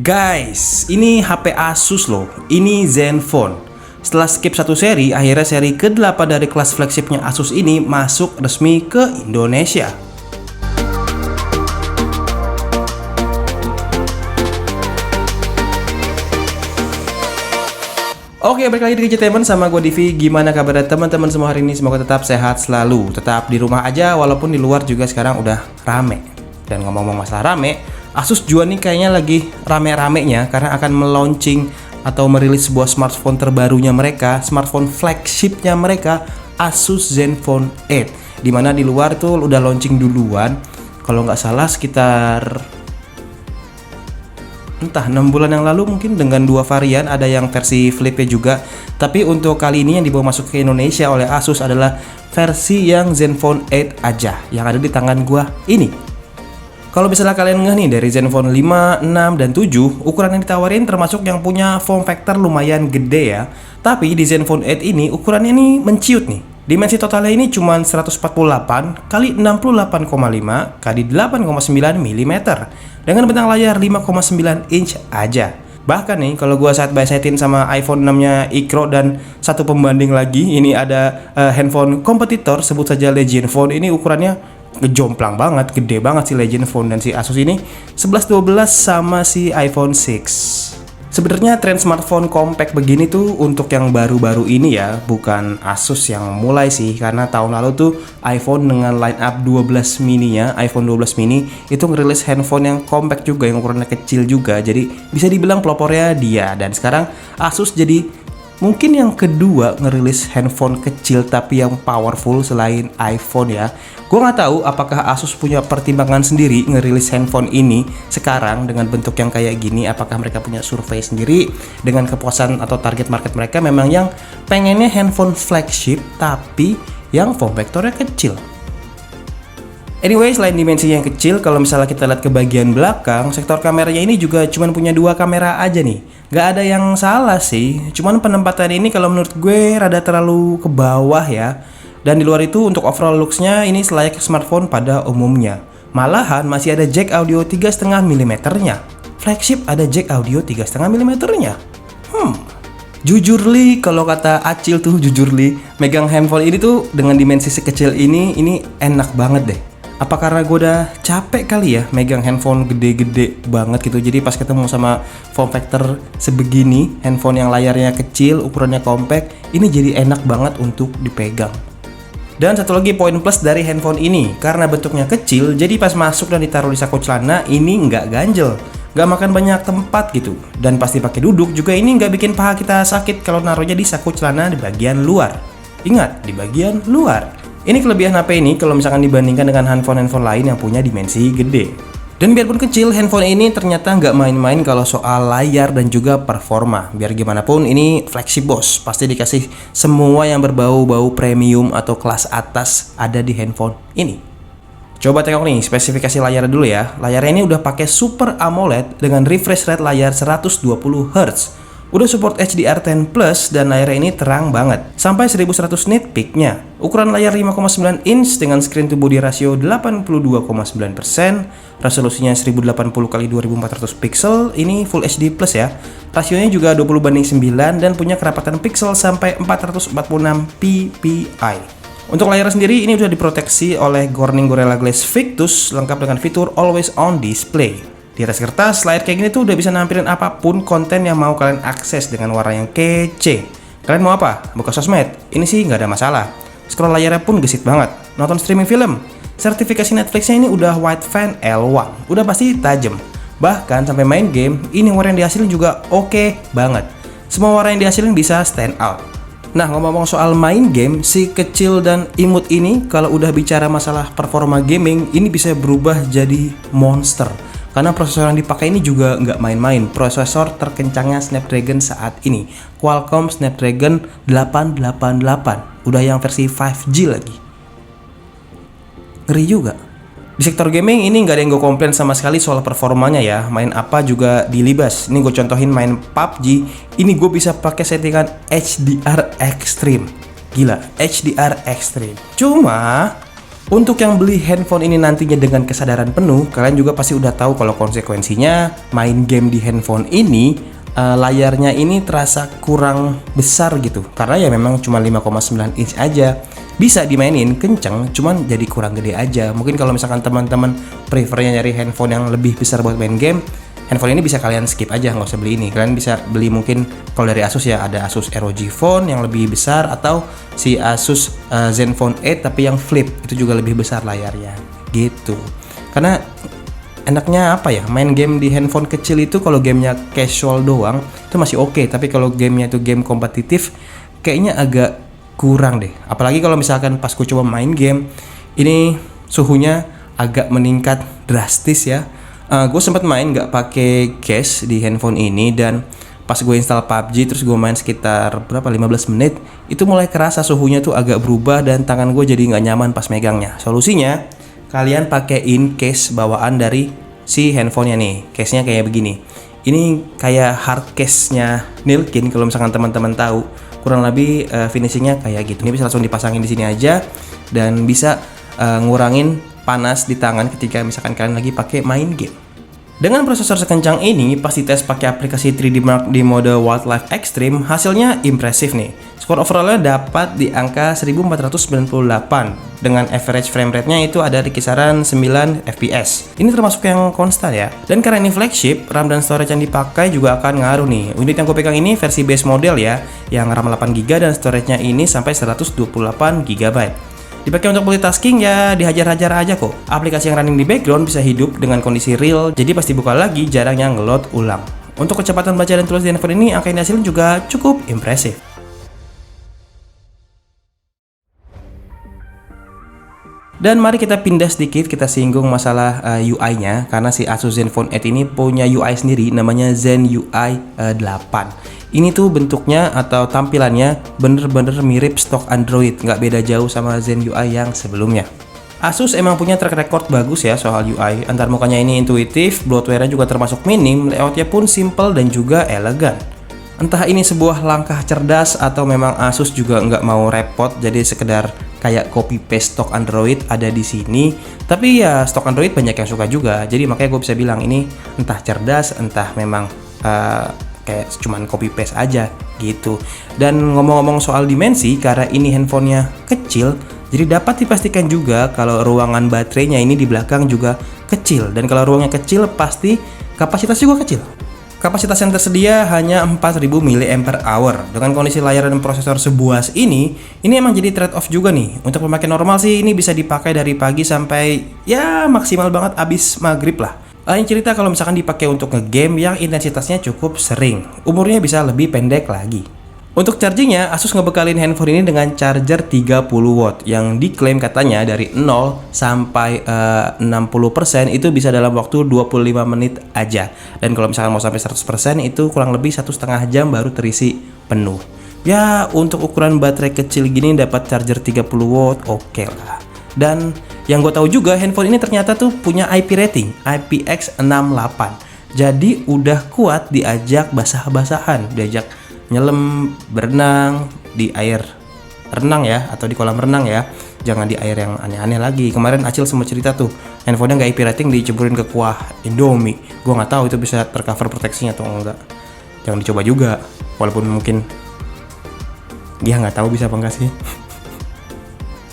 Guys, ini HP Asus loh. Ini Zenfone. Setelah skip satu seri, akhirnya seri ke-8 dari kelas flagshipnya Asus ini masuk resmi ke Indonesia. Oke, balik lagi di Gadgetainment sama gue Divi. Gimana kabar teman-teman semua hari ini? Semoga tetap sehat selalu. Tetap di rumah aja, walaupun di luar juga sekarang udah rame. Dan ngomong-ngomong masalah rame, Asus juga nih kayaknya lagi rame-ramenya karena akan melaunching atau merilis sebuah smartphone terbarunya mereka, smartphone flagshipnya mereka, Asus Zenfone 8. Dimana di luar tuh udah launching duluan, kalau nggak salah sekitar entah 6 bulan yang lalu mungkin, dengan dua varian, ada yang versi flip-nya juga. Tapi untuk kali ini yang dibawa masuk ke Indonesia oleh Asus adalah versi yang Zenfone 8 aja, yang ada di tangan gua ini. Kalau misalnya kalian ngeh nih, dari Zenfone 5, 6, dan 7, ukuran yang ditawarin termasuk yang punya form factor lumayan gede ya. Tapi di Zenfone 8 ini ukurannya ini menciut nih. Dimensi totalnya ini cuma 148 x 68,5 x 8,9 mm dengan bentang layar 5,9 inch aja. Bahkan nih kalau gua side by sidein sama iPhone 6-nya Icro dan satu pembanding lagi, ini ada handphone kompetitor sebut saja Legend Phone. Ini ukurannya ngejomplang banget, gede banget si Legend Phone dan si Asus ini 11-12 sama si iPhone 6. Sebenarnya tren smartphone compact begini tuh untuk yang baru-baru ini ya, bukan Asus yang mulai sih, karena tahun lalu tuh iPhone dengan line up 12 mini-nya, iPhone 12 mini itu ngerilis handphone yang compact juga, yang ukurannya kecil juga. Jadi bisa dibilang pelopornya dia. Dan sekarang Asus jadi mungkin yang kedua ngerilis handphone kecil tapi yang powerful selain iPhone ya. Gue nggak tahu apakah Asus punya pertimbangan sendiri ngerilis handphone ini sekarang dengan bentuk yang kayak gini. Apakah mereka punya survei sendiri dengan kepuasan atau target market mereka memang yang pengennya handphone flagship tapi yang form factornya kecil. Anyway, selain dimensinya yang kecil, kalau misalnya kita lihat ke bagian belakang, sektor kameranya ini juga cuma punya dua kamera aja nih. Gak ada yang salah sih, cuman penempatan ini kalau menurut gue rada terlalu ke bawah ya. Dan di luar itu untuk overall looks-nya ini selayaknya smartphone pada umumnya. Malahan masih ada jack audio 3,5 mm-nya. Flagship ada jack audio 3,5 mm-nya. Jujur li, kalau kata Acil tuh jujur li, megang handphone ini tuh dengan dimensi sekecil ini enak banget deh. Apa karena gue udah capek kali ya megang handphone gede-gede banget gitu. Jadi pas ketemu sama form factor sebegini, handphone yang layarnya kecil, ukurannya compact, ini jadi enak banget untuk dipegang. Dan satu lagi poin plus dari handphone ini, karena bentuknya kecil, jadi pas masuk dan ditaruh di saku celana ini nggak ganjel, nggak makan banyak tempat gitu. Dan pasti pakai duduk juga ini nggak bikin paha kita sakit kalau naruhnya di saku celana di bagian luar. Ingat, di bagian luar. Ini kelebihan HP ini kalau misalkan dibandingkan dengan handphone-handphone lain yang punya dimensi gede. Dan biarpun kecil, handphone ini ternyata nggak main-main kalau soal layar dan juga performa. Biar gimana pun ini flagship bos, pasti dikasih semua yang berbau-bau premium atau kelas atas ada di handphone ini. Coba tengok nih spesifikasi layar dulu ya. Layarnya ini udah pakai Super AMOLED dengan refresh rate layar 120 Hz. Udah support HDR10 Plus dan layarnya ini terang banget, sampai 1100 nit peak-nya. Ukuran layar 5,9 inch dengan screen to body ratio 82,9%, resolusinya 1080x2400 pixel, ini Full HD Plus ya. Rasionya juga 20:9 dan punya kerapatan pixel sampai 446 ppi. Untuk layar sendiri ini udah diproteksi oleh Corning Gorilla Glass Victus, lengkap dengan fitur Always On Display. Di atas kertas, layar kayak gini tuh udah bisa nampilin apapun konten yang mau kalian akses dengan warna yang kece. Kalian mau apa? Buka sosmed? Ini sih nggak ada masalah. Scroll layarnya pun gesit banget. Nonton streaming film? Sertifikasi Netflixnya ini udah Widefan L1. Udah pasti tajam. Bahkan sampai main game, ini warna yang dihasilin juga oke banget. Semua warna yang dihasilin bisa stand out. Nah, ngomong-ngomong soal main game, si kecil dan imut ini kalau udah bicara masalah performa gaming, ini bisa berubah jadi monster. Karena prosesor yang dipakai ini juga nggak main-main. Prosesor terkencangnya Snapdragon saat ini, Qualcomm Snapdragon 888. Udah yang versi 5G lagi. Ngeri juga. Di sektor gaming ini nggak ada yang gue komplain sama sekali soal performanya ya. Main apa juga dilibas. Ini gue contohin main PUBG. Ini gue bisa pakai settingan HDR Extreme. Gila, HDR Extreme. Cuma Untuk yang beli handphone ini nantinya dengan kesadaran penuh, kalian juga pasti udah tahu kalau konsekuensinya main game di handphone ini layarnya ini terasa kurang besar gitu. Karena ya memang cuma 5,9 inch aja. Bisa dimainin kenceng, cuman jadi kurang gede aja. Mungkin kalau misalkan teman-teman prefernya nyari handphone yang lebih besar buat main game, handphone ini bisa kalian skip aja, nggak usah beli ini. Kalian bisa beli mungkin kalau dari Asus ya ada Asus ROG Phone yang lebih besar, atau si Asus Zenfone 8 tapi yang flip, itu juga lebih besar layarnya gitu. Karena enaknya apa ya, main game di handphone kecil itu kalau gamenya casual doang itu masih oke, tapi kalau gamenya itu game kompetitif kayaknya agak kurang deh. Apalagi kalau misalkan pas gue coba main game ini suhunya agak meningkat drastis ya. Gue sempat main nggak pakai case di handphone ini, dan pas gue install PUBG terus gue main sekitar berapa 15 menit itu mulai kerasa suhunya tuh agak berubah dan tangan gue jadi nggak nyaman pas megangnya. Solusinya kalian pakein case bawaan dari si handphonenya nih. Case-nya kayak begini. Ini kayak hard case-nya Nilkin kalau misalkan teman-teman tahu. Kurang lebih finishingnya kayak gitu. Ini bisa langsung dipasangin di sini aja dan bisa ngurangin panas di tangan ketika misalkan kalian lagi pakai main game. Dengan prosesor sekencang ini, pas dites pakai aplikasi 3D Mark di mode Wildlife Extreme, hasilnya impresif nih. Skor overallnya dapat di angka 1498 dengan average frame rate-nya itu ada di kisaran 9 fps. Ini termasuk yang konstan ya. Dan karena ini flagship, RAM dan storage yang dipakai juga akan ngaruh nih. Unit yang gue pegang ini versi base model ya, yang RAM 8GB dan storage-nya ini sampai 128GB. Dipakai untuk multitasking ya dihajar-hajar aja kok. Aplikasi yang running di background bisa hidup dengan kondisi real, jadi pasti buka lagi jarang yang ngeload ulang. Untuk kecepatan baca dan tulis di handphone ini, angka yang dihasilkan juga cukup impresif. Dan mari kita pindah sedikit, kita singgung masalah UI-nya, karena si Asus Zenfone 8 ini punya UI sendiri namanya Zen UI 8. Ini tuh bentuknya atau tampilannya bener-bener mirip stok Android, nggak beda jauh sama Zen UI yang sebelumnya. Asus emang punya track record bagus ya soal UI, antar mukanya ini intuitif, bloatware-nya juga termasuk minim, layoutnya pun simple dan juga elegan. Entah ini sebuah langkah cerdas atau memang Asus juga nggak mau repot, jadi sekedar kayak copy paste stok Android ada di sini. Tapi ya stok Android banyak yang suka juga, jadi makanya gue bisa bilang ini entah cerdas, entah memang kayak cuman copy paste aja gitu. Dan ngomong-ngomong soal dimensi, karena ini handphonenya kecil, jadi dapat dipastikan juga kalau ruangan baterainya ini di belakang juga kecil. Dan kalau ruangnya kecil pasti kapasitas juga kecil. Kapasitas yang tersedia hanya 4000 mAh. Dengan kondisi layar dan prosesor sebuas ini emang jadi trade-off juga nih. Untuk pemakaian normal sih ini bisa dipakai dari pagi sampai ya maksimal banget abis maghrib lah. Lain cerita kalau misalkan dipakai untuk ngegame yang intensitasnya cukup sering. Umurnya bisa lebih pendek lagi. Untuk chargingnya, Asus ngebekalin handphone ini dengan charger 30 watt yang diklaim katanya dari 0 sampai 60% itu bisa dalam waktu 25 menit aja. Dan kalau misalkan mau sampai 100% itu kurang lebih 1,5 jam baru terisi penuh. Ya untuk ukuran baterai kecil gini dapat charger 30 watt oke lah. Dan yang gue tahu juga handphone ini ternyata tuh punya IP rating IPX68. Jadi udah kuat diajak basah-basahan, diajak nyelam, berenang di air renang ya, atau di kolam renang ya, jangan di air yang aneh-aneh lagi. Kemarin Acil sempat cerita tuh handphonenya nggak IP rating dicemburin ke kuah Indomie. Gue nggak tahu itu bisa tercover proteksinya atau enggak, jangan dicoba juga, walaupun mungkin dia nggak tahu bisa apa enggak sih.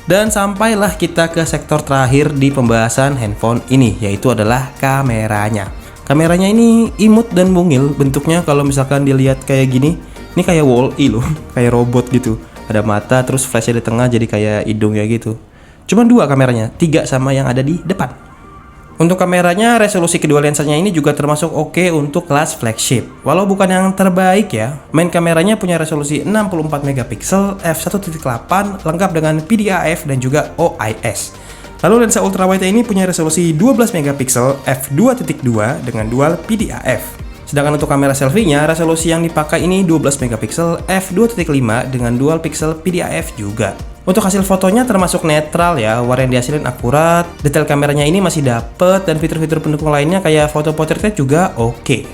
Dan sampailah kita ke sektor terakhir di pembahasan handphone ini, yaitu adalah kameranya. Kameranya ini imut dan mungil bentuknya. Kalau misalkan dilihat kayak gini, ini kayak Wall-E loh, kayak robot gitu. Ada mata, terus flashnya di tengah jadi kayak hidungnya gitu. Cuman 2 kameranya, 3 sama yang ada di depan. Untuk kameranya, resolusi kedua lensanya ini juga termasuk oke untuk kelas flagship. Walau bukan yang terbaik ya, main kameranya punya resolusi 64 megapiksel f1.8 lengkap dengan PDAF dan juga OIS. Lalu lensa ultrawide ini punya resolusi 12 megapiksel f2.2 dengan dual PDAF. Sedangkan untuk kamera selfie-nya, resolusi yang dipakai ini 12 megapiksel f2.5 dengan dual pixel PDAF juga. Untuk hasil fotonya termasuk netral ya, warna yang dihasilin akurat, detail kameranya ini masih dapet, dan fitur-fitur pendukung lainnya kayak foto portrait juga oke.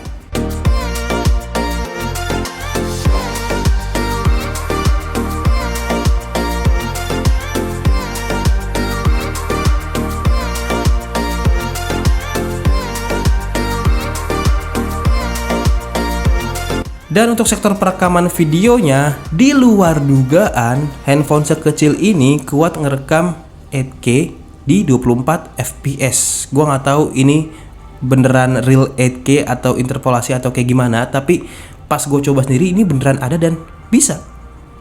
Dan untuk sektor perekaman videonya, di luar dugaan, handphone sekecil ini kuat ngerekam 8K di 24 fps. Gua nggak tahu ini beneran real 8K atau interpolasi atau kayak gimana, tapi pas gue coba sendiri ini beneran ada dan bisa.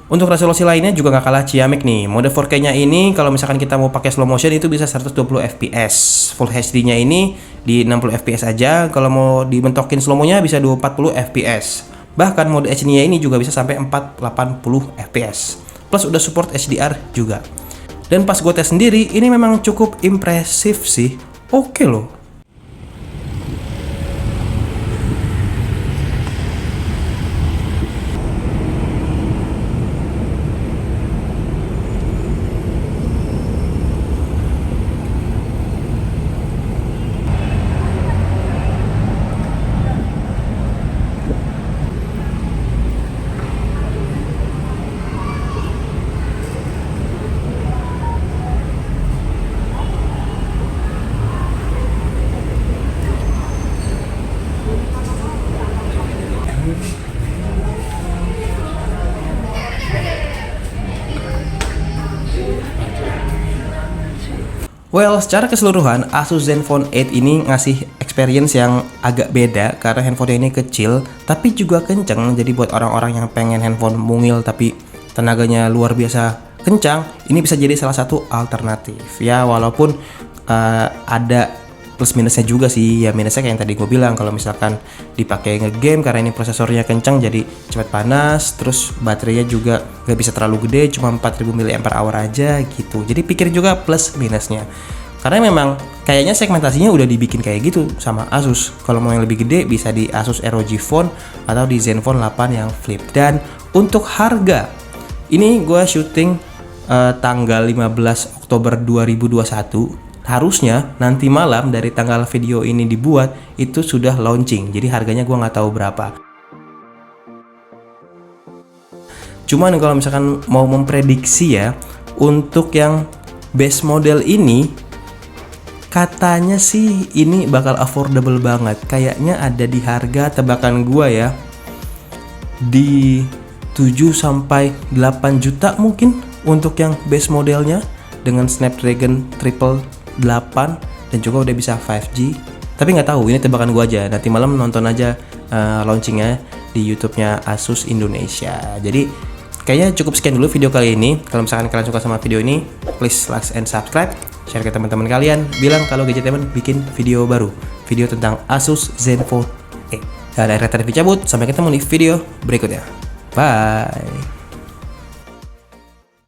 Untuk resolusi lainnya juga nggak kalah ciamik nih. Mode 4K-nya ini kalau misalkan kita mau pakai slow motion itu bisa 120 fps. Full HD-nya ini di 60 fps aja. Kalau mau dibentokin slow-mo-nya bisa 240 fps. Bahkan mode HD-nya ini juga bisa sampai 480 fps. Plus udah support HDR juga. Dan pas gue tes sendiri, ini memang cukup impresif sih. Oke loh. Well, secara keseluruhan Asus Zenfone 8 ini ngasih experience yang agak beda karena handphonenya ini kecil tapi juga kenceng. Jadi buat orang-orang yang pengen handphone mungil tapi tenaganya luar biasa kencang, ini bisa jadi salah satu alternatif. Ya walaupun ada plus minusnya juga sih. Ya minusnya kayak yang tadi gue bilang, kalau misalkan dipakai ngegame karena ini prosesornya kencang jadi cepat panas, terus baterainya juga gak bisa terlalu gede, cuma 4000 mAh aja gitu. Jadi pikir juga plus minusnya. Karena memang kayaknya segmentasinya udah dibikin kayak gitu sama Asus. Kalau mau yang lebih gede bisa di Asus ROG Phone atau di Zenfone 8 yang flip. Dan untuk harga, ini gue syuting tanggal 15 Oktober 2021. Harusnya nanti malam dari tanggal video ini dibuat itu sudah launching. Jadi harganya gue nggak tahu berapa. Cuman kalau misalkan mau memprediksi ya, untuk yang base model ini katanya sih ini bakal affordable banget. Kayaknya ada di harga tebakan gua ya di 7 sampai 8 juta mungkin untuk yang base modelnya dengan Snapdragon 888 dan juga udah bisa 5G. Tapi nggak tahu, ini tebakan gua aja. Nanti malam nonton aja launchingnya di YouTube-nya Asus Indonesia. Jadi kayaknya cukup sekian dulu video kali ini. Kalau misalkan kalian suka sama video ini, please like and subscribe. Share ke teman-teman kalian. Bilang kalau Gadgetemen bikin video baru. Video tentang Asus Zenfone 8. Dan akhirnya tadi cabut. Sampai ketemu di video berikutnya. Bye.